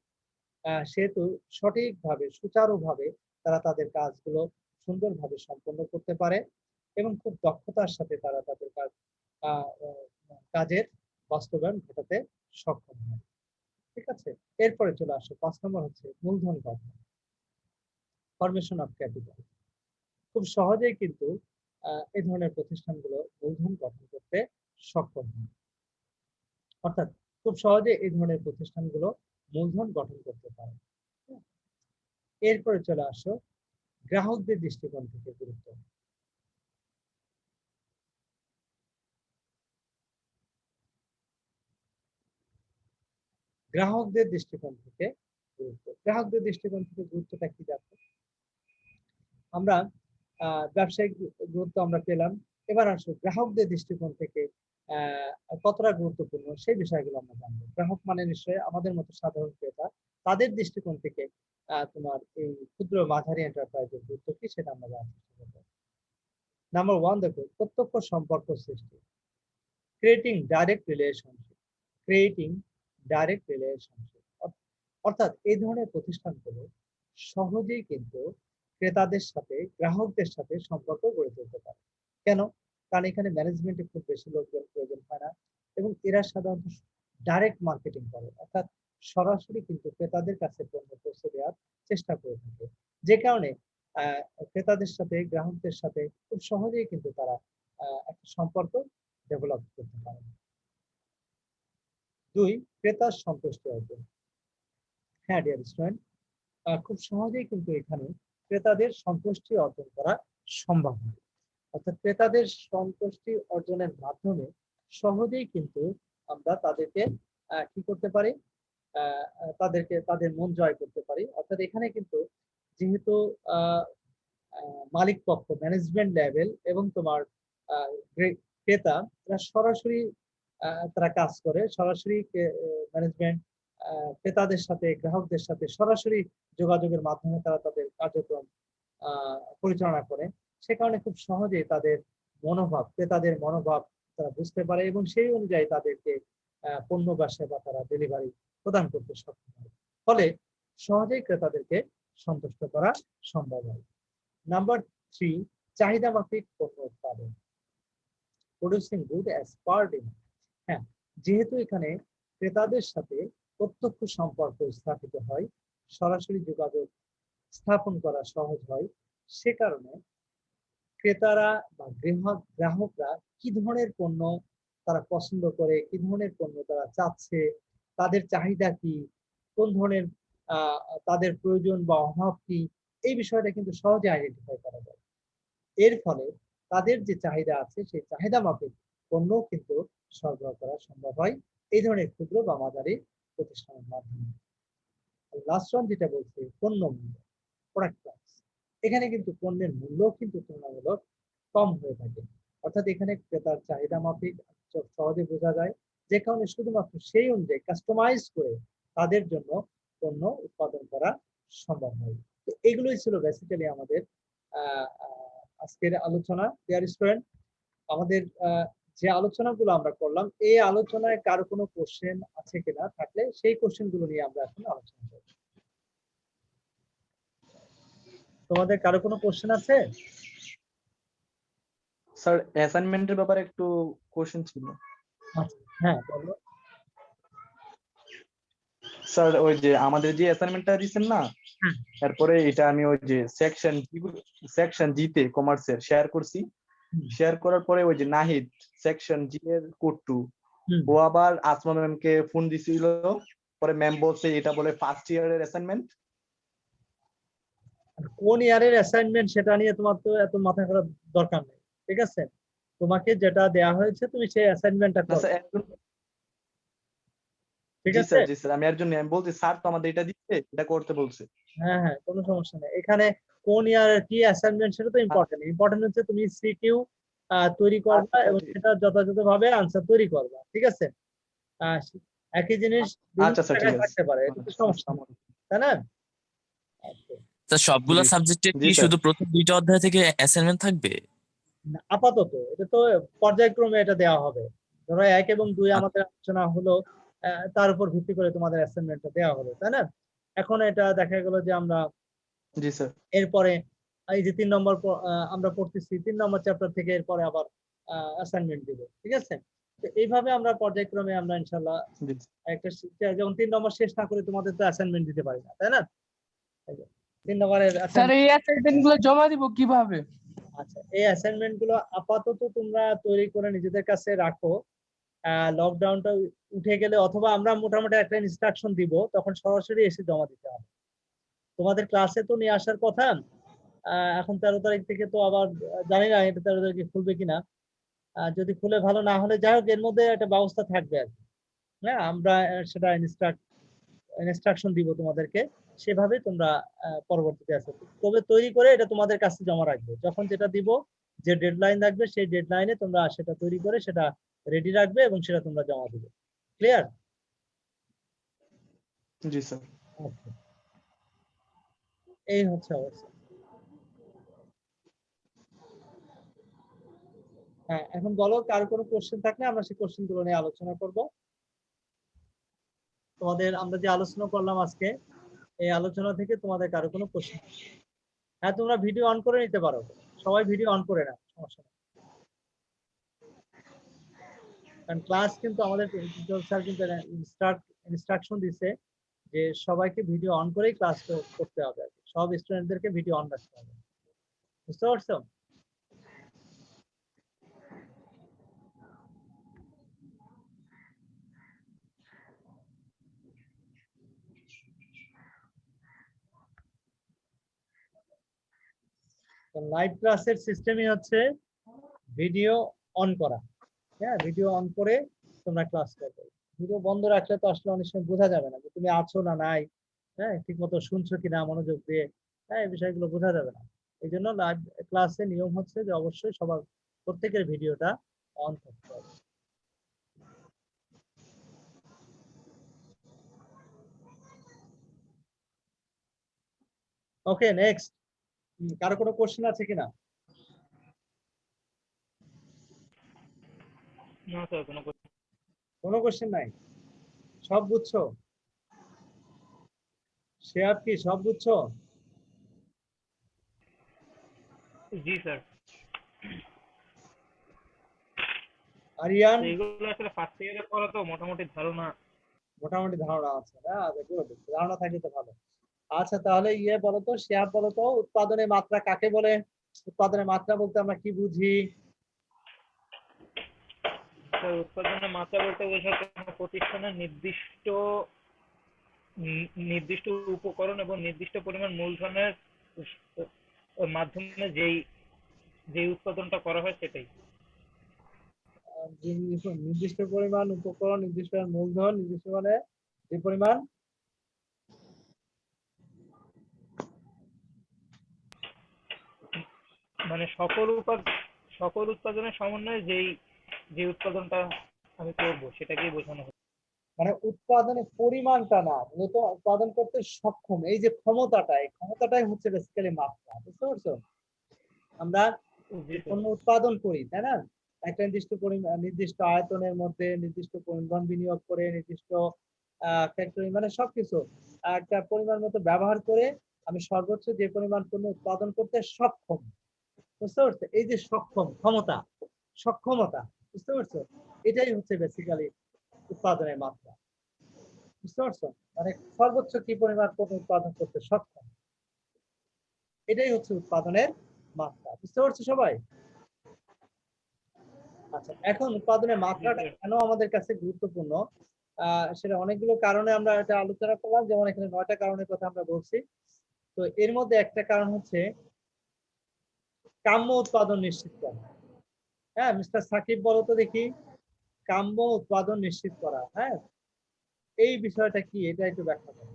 Speaker 1: সেহেতু সঠিকভাবে সুচারুভাবে তারা তাদের কাজগুলো সুন্দরভাবে সম্পন্ন করতে পারে এবং খুব দক্ষতার সাথে তারা তাদের কাজের বাস্তবায়ন ঘটাতে সক্ষম হয়। ঠিক আছে, এরপরে চলে আসো 5 নম্বর হচ্ছে মূলধন গঠন, ফরমেশন অফ ক্যাপিটাল। খুব সহজেই কিন্তু এই ধরনের প্রতিষ্ঠানগুলো মূলধন গঠন করতে সক্ষম হয়, অর্থাৎ খুব সহজে এই ধরনের প্রতিষ্ঠানগুলো মূলধন গঠন করতে পারে। এরপরে চলে আসো গ্রাহকদের দৃষ্টিকোণ থেকে গুরুত্ব। গ্রাহকদের দৃষ্টিকোণ থেকে গুরুত্ব, গ্রাহকদের দৃষ্টিকোণ থেকে গুরুত্বটা কি দেখো, আমরা ব্যবসায়িক গুরুত্ব আমরা পেলাম, এবার আসো গ্রাহকদের দৃষ্টিকোণ থেকে কতটা গুরুত্বপূর্ণ সেই বিষয়গুলো আমরা জানবো। গ্রাহক মানে নিশ্চয়ই আমাদের মতো সাধারণ ক্রেতা, তাদের দৃষ্টিকোণ থেকে তোমার এই ক্ষুদ্র মাঝারি এন্টারপ্রাইজের গুরুত্ব কি সেটা আমরা জানার চেষ্টা করবো। নাম্বার 1 দেখো, প্রত্যক্ষ সম্পর্ক সৃষ্টি, creating direct relationship, creating direct relationship, অর্থাৎ এই ধরনের প্রতিষ্ঠানগুলো সহজেই কিন্তু ক্রেতাদের সাথে গ্রাহকদের সাথে সম্পর্ক গড়ে তুলতে পারে। কেন? কারণ এখানে ম্যানেজমেন্টে খুব বেশি লোকজন প্রয়োজন হয় না এবং এরা সাধারণত ডাইরেক্ট মার্কেটিং করে, অর্থাৎ সরাসরি কিন্তু ক্রেতাদের কাছে পণ্য পৌঁছে দেওয়ার চেষ্টা করে থাকে, যে কারণে ক্রেতাদের সাথে গ্রাহকদের সাথে খুব সহজেই কিন্তু তারা একটা সম্পর্ক ডেভেলপ করতে পারে। 2, ক্রেতার সন্তুষ্টি অর্জন। হ্যাঁ ডিয়ার স্টুডেন্ট, খুব সহজেই কিন্তু এখানে ক্রেতাদের সন্তুষ্টি অর্জন করা সম্ভব হয়, অর্থাৎ ক্রেতাদের সন্তুষ্টি অর্জনের মাধ্যমে সহজেই কিন্তু আমরা তাদেরকে কি করতে পারি, তাদেরকে তাদের মন জয় করতে পারি। অর্থাৎ এখানে কিন্তু যেহেতু মালিক পক্ষ ম্যানেজমেন্ট লেভেল এবং তোমার ক্রেতা এরা সরাসরি তারা কাজ করে, সরাসরি ম্যানেজমেন্ট ক্রেতাদের সাথে গ্রাহকদের সাথে সরাসরি যোগাযোগের মাধ্যমে তারা তাদের কার্যক্রম পরিচালনা করে, সে কারণে খুব সহজে তাদের মনোভাব, ক্রেতাদের মনোভাব তারা বুঝতে পারে এবং সেই অনুযায়ী তাদেরকে পণ্য বা সেবা তারা ডেলিভারি প্রদান করতে সক্ষম হয়, ফলে সহজেই ক্রেতাদেরকে সন্তুষ্ট করা সম্ভব হয়। নাম্বার 3, চাহিদা মাফিক পণ্য উৎপাদন, producing good as per demand. হ্যাঁ, যেহেতু এখানে ক্রেতাদের সাথে প্রত্যক্ষ সম্পর্ক স্থাপিত হয়, সরাসরি যোগাযোগ স্থাপন করা সহজ হয়, সে কারণে ক্রেতারা বা গ্রাহকরা কি ধরনের পণ্য তারা পছন্দ করে, কি ধরনের পণ্য তারা চাচ্ছে, তাদের চাহিদা কি, কোন ধরনের তাদের প্রয়োজন বা অভাব কি, এই বিষয়টা কিন্তু সহজে আইডেন্টিফাই করা যায়। এর ফলে তাদের যে চাহিদা আছে সেই চাহিদা মাফিক পণ্য কিন্তু সরবরাহ করা সম্ভব হয় এই ধরনের ক্ষুদ্র বা মাঝারি প্রতিষ্ঠানের মাধ্যমে। লাস্ট ওয়ান যেটা বলছে পণ্য মূল্য, প্রোডাক্ট প্রাইস, এখানে কিন্তু পণ্যের মূল্য কিন্তু তুলনামূলক কম হয়ে থাকে, অর্থাৎ এখানে ক্রেতার চাহিদা মাফিক সহজে বোঝা যায়, যে কারণে শুধুমাত্র সেই অনুযায়ী কাস্টমাইজ করে তাদের জন্য পণ্য উৎপাদন করা সম্ভব হয়। তো এগুলোই ছিল বেসিক্যালি আমাদের আজকের আলোচনা। ডিয়ার স্টুডেন্ট, আমাদের যে আলোচনাগুলো আমরা করলাম এই আলোচনায় কারো কোনো কোশ্চেন আছে কিনা, থাকলে সেই কোশ্চেন গুলো নিয়ে আমরা এখন আলোচনা করব। তোমাদের কারো কোনো কোশ্চেন আছে?
Speaker 4: স্যার অ্যাসাইনমেন্টের ব্যাপারে একটু কোশ্চেন ছিল।
Speaker 1: হ্যাঁ বলো।
Speaker 4: স্যার ওই যে আমাদের যে অ্যাসাইনমেন্টটা দিচ্ছেন না, তারপরে এটা আমি ওই যে সেকশন জি তে কমার্সের শেয়ার করছি, শেয়ার করার পরে ওই যে নাহিদ সেকশন জি এর কোড 2 ও আবার আসমা ম্যাম কে ফোন দিছিল, পরে ম্যাম বলছে এটা বলে ফার্স্ট ইয়ারের অ্যাসাইনমেন্ট।
Speaker 1: কোন ইয়ারের অ্যাসাইনমেন্ট সেটা নিয়ে তোমার তো এত মাথা করার দরকার নেই, ঠিক আছে? তোমাকে যেটা দেয়া হয়েছে তুমি সেই অ্যাসাইনমেন্টটা করো, ঠিক
Speaker 4: জি
Speaker 1: আছে?
Speaker 4: স্যার, জি স্যার, আমি এর জন্য আমি বলছি স্যার তো আমাদের এটা দিচ্ছে, এটা করতে বলছে।
Speaker 1: হ্যাঁ হ্যাঁ, কোনো সমস্যা নেই। এখানে কোন ইয়ারের কি অ্যাসাইনমেন্ট সেটা তো ইম্পর্টেন্ট, ইম্পর্টেন্ট হচ্ছে তুমি সিকিউ তৈরি করবা এবং সেটা যথাযথভাবে আনসার তৈরি করবা, ঠিক আছে? একই জিনিস
Speaker 4: আচ্ছা স্যার, ঠিক আছে,
Speaker 1: থাকতে পারে, এটা তো সমস্যা নেই, তাই না?
Speaker 5: স্যার সবগুলো সাবজেক্টে
Speaker 4: জি
Speaker 5: কি
Speaker 4: স্যার।
Speaker 5: শুধু প্রথম 2টা অধ্যায় থেকে অ্যাসাইনমেন্ট থাকবে?
Speaker 1: আপাতত এটা তো পর্যায়ক্রমে এটা দেওয়া হবে, ধরো 1 এবং 2 আমাদের আলোচনা হলো, তার উপর ভিত্তি করে তোমাদের অ্যাসাইনমেন্টটা দেওয়া হলো, তাই না? এখন এটা দেখা গেল যে আমরা
Speaker 4: জি স্যার।
Speaker 1: এরপরে এই যে 3 নম্বর আমরা পড়তেছি 3 নম্বর চ্যাপ্টার থেকে এরপরে আবার অ্যাসাইনমেন্ট দিব, ঠিক আছে? তো এইভাবে আমরা পর্যায়ক্রমে আমরা ইনশাআল্লাহ
Speaker 4: জি
Speaker 1: একটা যেমন 3 নম্বর শেষ না করে তোমাদের তো অ্যাসাইনমেন্ট দিতে পারি না, তাই না? 3 নম্বরের
Speaker 6: স্যার এই অ্যাসাইনমেন্ট গুলো জমা দিব কিভাবে?
Speaker 1: আচ্ছা, এই অ্যাসাইনমেন্ট গুলো আপাতত তোমরা তৈরি করে নিজেদের কাছে রাখো। লকডাউনটা উঠে গেলে অথবা আমরা মোটামুটি একটা ইনস্ট্রাকশন দিব, তখন সরাসরি এসে জমা দিতে হবে। তোমাদের ক্লাসে তো নিয়ে আসার কথা। এখন 13 তারিখ থেকে তো আবার জানি না এটা 13 তারিখে খুলবে কিনা। যদি খুলে ভালো, না হলে যাই হোক এর মধ্যে একটা ব্যবস্থা থাকবে আর কি। হ্যাঁ, আমরা সেটা ইনস্ট্রাকশন দিব তোমাদেরকে, সেভাবে তোমরা পরবর্তীতে আসো। তবে তৈরি করে এটা তোমাদের কাছে জমা রাখবে, যখন যেটা দিব, যে ডেডলাইন থাকবে সেই ডেডলাইনে তোমরা সেটা তৈরি করে সেটা রেডি রাখবে এবং সেটা তোমরা জমা দিবে। ক্লিয়ার?
Speaker 4: জি স্যার।
Speaker 1: ওকে, এই হচ্ছে অবস্থা। হ্যাঁ, এখন বলো কার কোনো কোশ্চেন থাকলে আমরা সেই কোশ্চেন গুলো নিয়ে আলোচনা করব। তোমাদের আমরা যে আলোচনা করলাম আজকে, এই আলোচনা থেকে তোমাদের কারো কোনো কোশ্চেন? হ্যাঁ, তোমরা ভিডিও অন করে নিতে পারো, সবাই ভিডিও অন করে নাও, সমস্যা নেই। কারণ ক্লাস কিন্তু আমাদের প্রিন্সিপাল স্যার কিন্তু ইনস্ট্রাকশন দিছে যে সবাইকে ভিডিও অন করেই ক্লাস করতে হবে আর কি। সব স্টুডেন্টদেরকে ভিডিও অন রাখতে হবে, বুঝতে পারছো? লাইভ ক্লাসের সিস্টেমই হচ্ছে ভিডিও অন করা। হ্যাঁ, ভিডিও অন করে তোমরা ক্লাস করবে। ভিডিও বন্ধ রাখলে তো আসলে অনেক সময় বোঝা যাবে না যে তুমি আছো না নাই, হ্যাঁ, ঠিক মতো শুনছো কিনা মনোযোগ দিয়ে, হ্যাঁ, এই বিষয়গুলো বোঝা যাবে না। এই জন্য লাইভ ক্লাসে নিয়ম হচ্ছে যে অবশ্যই সবার প্রত্যেকের ভিডিওটা অন করতে হবে। ওকে, নেক্সট। কারো কোনো কোশ্চেন আছে কিনা?
Speaker 7: না স্যার,
Speaker 1: কোনো কোশ্চেন নাই? সব বুঝছো? শেয়ার কি সব বুঝছো?
Speaker 7: জি স্যার।
Speaker 1: আরিয়ান?
Speaker 7: এইগুলো আসলে ফার্স্ট ইয়ারে পড়া তো মোটামুটি ধারণা।
Speaker 1: মোটামুটি ধারণা আছে, হ্যাঁ, good, ধারণা থাকলে তো ভালো। আচ্ছা, তাহলে ইয়ে বলো তো, শেয়ার বলো তো, উৎপাদনের মাত্রা কাকে বলে? উৎপাদনের মাত্রা বলতে আমরা কি বুঝি?
Speaker 7: স্যার, উৎপাদনের মাত্রা বলতে বোঝায় কোনো প্রতিষ্ঠানের নির্দিষ্ট উপকরণ এবং নির্দিষ্ট পরিমাণ মূলধনের মাধ্যমে যেই উৎপাদনটা করা হয় সেটাই।
Speaker 1: নির্দিষ্ট পরিমাণ উপকরণ, নির্দিষ্ট মূলধন, নির্দিষ্ট মানে যে পরিমাণ
Speaker 7: মানে সকল উৎপাদনের সমন্বয়ে যে উৎপাদনটা আমি করব সেটাকেই বোঝানো হয়।
Speaker 1: মানে উৎপাদনের পরিমাণটা না, মূলত উৎপাদন করতে সক্ষম এই যে ক্ষমতাটা, এই ক্ষমতাটাই হচ্ছে বেসিক্যালি মাত্রা, বুঝতে পারছো? আমরা
Speaker 7: জি স্যার।
Speaker 1: পণ্য উৎপাদন করি, তাই না? একটা নির্দিষ্ট পরিমাণ, নির্দিষ্ট আয়তনের মধ্যে নির্দিষ্ট পরিমাণ বিনিয়োগ করে, নির্দিষ্ট ফ্যাক্টরি মানে সবকিছু একটা পরিমাণ মতো ব্যবহার করে আমি সর্বোচ্চ যে পরিমাণ পণ্য উৎপাদন করতে সক্ষম, বুঝতে পারছো? এই যে সক্ষম, ক্ষমতা, সক্ষমতা, বুঝতে পারছো? এটাই হচ্ছে বেসিক্যালি উৎপাদনের মাত্রা, বুঝতে পারছো? মানে সর্বোচ্চ কি পরিমাণ পণ্য উৎপাদন করতে সক্ষম, এটাই হচ্ছে উৎপাদনের মাত্রা, বুঝতে পারছো সবাই? আচ্ছা, এখন উৎপাদনের মাত্রাটা কেন আমাদের কাছে গুরুত্বপূর্ণ, সেটা অনেকগুলো কারণে আমরা এটা আলোচনা করলাম, যেমন এখানে 9টা কারণের কথা আমরা বলছি। তো এর মধ্যে একটা কারণ হচ্ছে কাম্য উৎপাদন নিশ্চিত করা। হ্যাঁ, মিস্টার সাকিব বলো তো দেখি, কাম্য উৎপাদন নিশ্চিত করা, হ্যাঁ, এই বিষয়টা কি, এটা একটু ব্যাখ্যা করো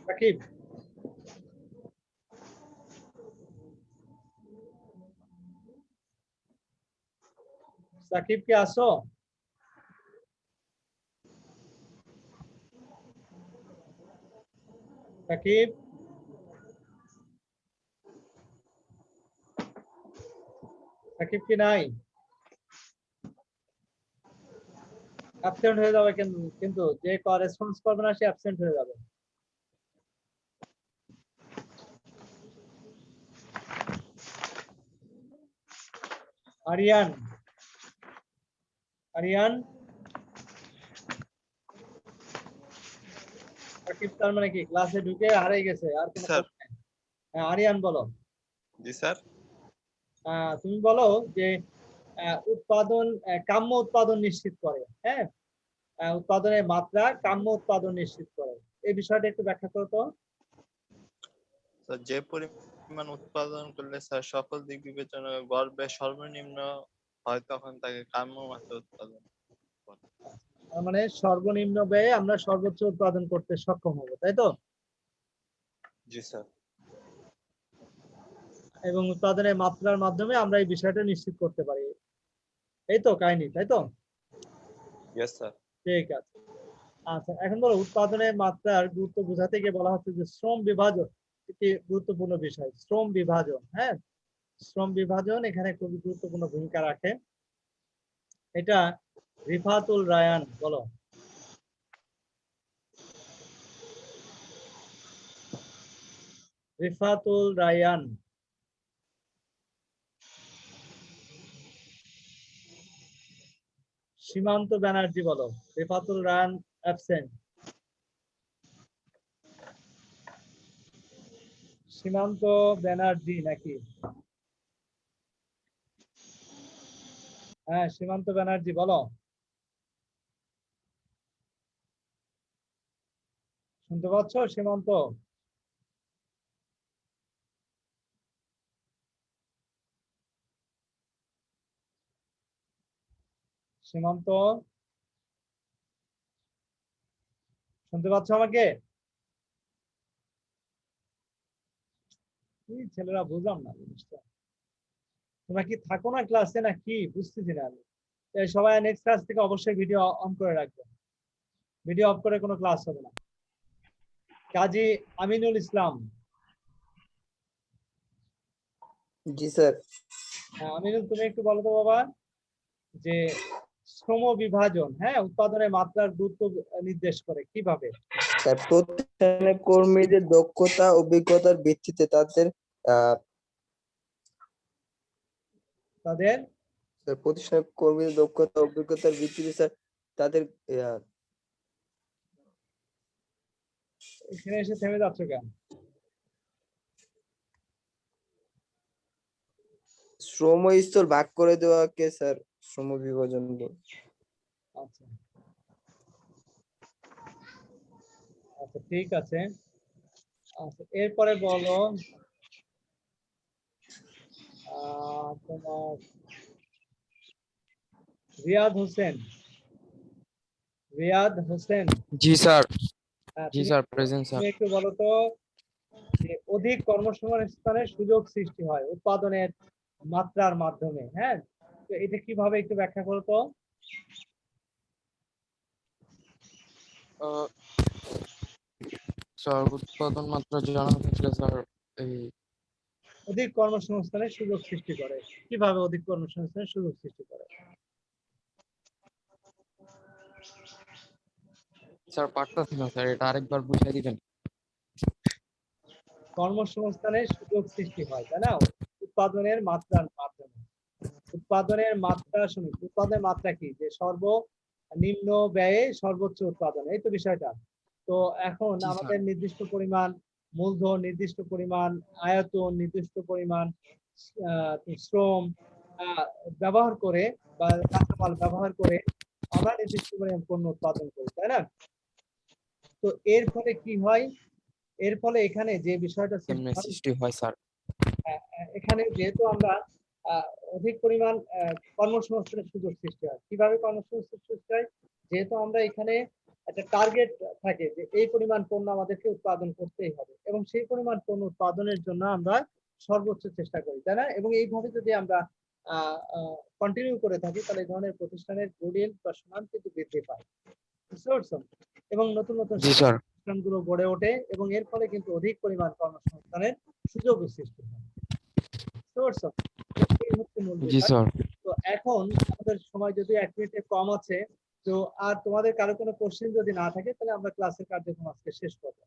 Speaker 1: সাকিব। সাকিব কি আসো? সাকিব? সাকিব কি নাই? অ্যাবসেন্ট হয়ে যাবে, কিন্তু যে রেসপন্স করবে না সে অ্যাবসেন্ট হয়ে যাবে। আরিয়ান, আরিয়ান সাকিব তার মানে কি ক্লাসে ঢুকে হারিয়ে গেছে আর কোনো
Speaker 8: স্যার।
Speaker 1: খোঁজ নেই। হ্যাঁ, আরিয়ান বলো।
Speaker 8: জি স্যার।
Speaker 1: তুমি বলো যে উৎপাদন কাম্য উৎপাদন নিশ্চিত করে, হ্যাঁ, উৎপাদনের মাত্রা কাম্য উৎপাদন নিশ্চিত করে, এই বিষয়টা একটু ব্যাখ্যা করো তো।
Speaker 8: স্যার, যে পরিমাণ উৎপাদন করলে স্যার সকল দিক বিবেচনায় গড় ব্যয় সর্বনিম্ন হয় তখন তাকে কাম্য মাত্রা উৎপাদন বলে।
Speaker 1: তার মানে সর্বনিম্ন ব্যয়ে আমরা সর্বোচ্চ উৎপাদন করতে সক্ষম হবো, তাই তো?
Speaker 8: জি স্যার।
Speaker 1: এবং উৎপাদনের মাত্রার মাধ্যমে আমরা এই বিষয়টা নিশ্চিত করতে পারি, এই তো কাহিনী, তাই তো?
Speaker 8: Yes sir.
Speaker 1: ঠিক আছে। আচ্ছা, এখন বলো উৎপাদনের মাত্রার গুরুত্ব বোঝাতে গিয়ে বলা হচ্ছে যে শ্রম বিভাজন একটি গুরুত্বপূর্ণ বিষয়। শ্রম বিভাজন, হ্যাঁ, শ্রম বিভাজন এখানে খুবই গুরুত্বপূর্ণ ভূমিকা রাখে। এটা রিফাতুল রায়ান বলো। রিফাতুল রায়ান। সীমান্ত ব্যানার্জি বলো। রিফাতুল রায়ান অ্যাবসেন্ট। সীমান্ত ব্যানার্জি নাকি? হ্যাঁ, সীমান্ত ব্যানার্জি বলো। শুনতে পাচ্ছ সীমান্ত? সীমান্ত শুনতে পাচ্ছ আমাকে? ছেলেরা বুঝলাম না জিনিসটা, তোমরা কি থাকো না ক্লাসে না কি বুঝতেছি না আমি। সবাই নেক্সট ক্লাস থেকে অবশ্যই ভিডিও অন করে রাখবেন, ভিডিও অফ করে কোনো ক্লাস হবে না। কাজী আমিনুল ইসলাম।
Speaker 9: জি স্যার।
Speaker 1: হ্যাঁ আমিনুল, তুমি একটু বলো তো বাবা যে শ্রম বিভাজন, হ্যাঁ, উৎপাদনের মাত্রার গুরুত্ব নির্দেশ করে কিভাবে?
Speaker 9: স্যার, প্রতিষ্ঠানের কর্মীদের দক্ষতা অভিজ্ঞতার ভিত্তিতে তাদের প্রতিষ্ঠানের কর্মীদের দক্ষতা অভিজ্ঞতার ভিত্তিতে স্যার তাদের
Speaker 1: এখানে এসে থেমে যাচ্ছ কেন?
Speaker 9: শ্রম স্তর ভাগ করে দেওয়াকে স্যার শ্রম বিভাজন বলে।
Speaker 1: আচ্ছা আচ্ছা, ঠিক আছে। আচ্ছা, এরপরে বলো তোমার রিয়াদ হোসেন। রিয়াদ হোসেন।
Speaker 10: জি স্যার। জি
Speaker 1: তুমি
Speaker 10: স্যার, প্রেজেন্ট স্যার।
Speaker 1: একটু বলো তো যে অধিক কর্মসংস্থানের সুযোগ সৃষ্টি হয় উৎপাদনের মাত্রার মাধ্যমে, হ্যাঁ, তো এটা কিভাবে একটু ব্যাখ্যা করো তো।
Speaker 10: স্যার, উৎপাদন মাত্রা জানা থাকলে স্যার এই
Speaker 1: অধিক কর্মসংস্থানের সুযোগ সৃষ্টি করে, কিভাবে অধিক কর্মসংস্থানের সুযোগ সৃষ্টি করে?
Speaker 10: স্যার পারতেছি না স্যার, এটা আরেকবার বুঝিয়ে দিবেন।
Speaker 1: কর্মসংস্থানের সুযোগ সৃষ্টি হয়, তাই না, উৎপাদনের মাত্রার মাধ্যমে। উৎপাদনের মাত্রা, শুনুন, উৎপাদনের মাত্রা কি? যে সর্বনিম্ন ব্যয়ে সর্বোচ্চ উৎপাদন, এই তো বিষয়টা। তো এখন
Speaker 10: জি, স্যার।
Speaker 1: আমাদের নির্দিষ্ট পরিমাণ মূলধন, নির্দিষ্ট পরিমাণ আয়তন, নির্দিষ্ট পরিমাণ শ্রম ব্যবহার করে বা কাঁচামাল ব্যবহার করে আমরা নির্দিষ্ট পরিমাণ পণ্য উৎপাদন করি, তাই না? তো এর ফলে কি হয়? এর ফলে এখানে যে বিষয়টা
Speaker 10: কেমনে সৃষ্টি হয় স্যার?
Speaker 1: এখানে যেহেতু আমরা অধিক পরিমাণ কর্মসংস্থানের সুযোগ সৃষ্টি হয়। কিভাবে কর্মসংস্থান সৃষ্টি হয়? যেহেতু আমরা এখানে একটা টার্গেট থাকে যে এই পরিমাণ পণ্য আমাদেরকে উৎপাদন করতেই হবে এবং সেই পরিমাণ পণ্য উৎপাদনের জন্য আমরা সর্বোচ্চ চেষ্টা করি, তাই না? এবং এইভাবে যদি আমরা কন্টিনিউ করে থাকি তাহলে এই ধরনের প্রতিষ্ঠানের গুডউইল বা সুনাম কিন্তু বৃদ্ধি পায়, বুঝতে পারছো? এবং নতুন নতুন
Speaker 10: জি স্যার।
Speaker 1: প্রতিষ্ঠানগুলো গড়ে ওঠে এবং এর ফলে কিন্তু অধিক পরিমাণ কর্মসংস্থানের সুযোগ সৃষ্টি হয়, বুঝতে পারছো? এই হচ্ছে মূল
Speaker 10: জি
Speaker 1: বিষয়।
Speaker 10: স্যার।
Speaker 1: তো এখন আমাদের সময় যদি 1 মিনিটে কম আছে, তো আর তোমাদের কারো কোনো কোশ্চেন যদি না থাকে তাহলে আমরা ক্লাসের কার্যক্রম আজকে শেষ করবো।